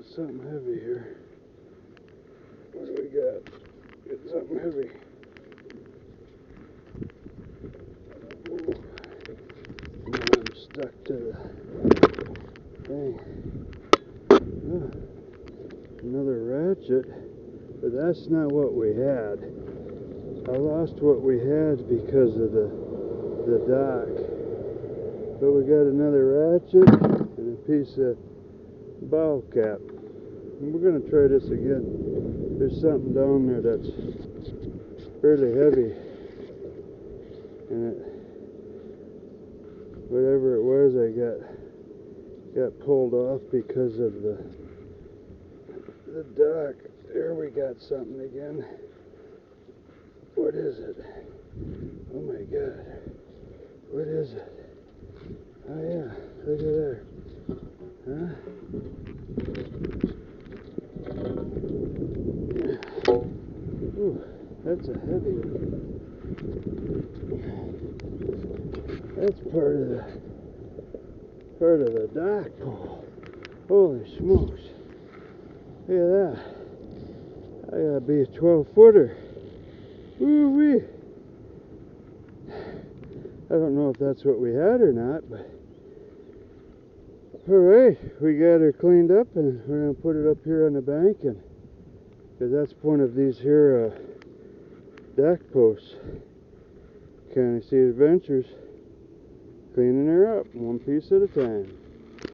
got something heavy here. What do we got? Get something heavy. Now I'm stuck to the thing. Oh, another ratchet, but that's not what we had. I lost what we had because of the dock. But we got another ratchet and a piece of bow cap. And we're going to try this again. There's something down there that's fairly heavy. And whatever it was, I got pulled off because of the dock. There we got something again. What is it? Oh my God. What is it? Oh yeah, look at there. Huh? Ooh, that's a heavy one. That's part of the dock pole. Holy smokes. Look at that. I gotta be a 12-footer. Woo-wee. I don't know if that's what we had or not, but alright, we got her cleaned up and we're going to put it up here on the bank, and because that's one of these here deck posts. County Sea Adventures, cleaning her up one piece at a time.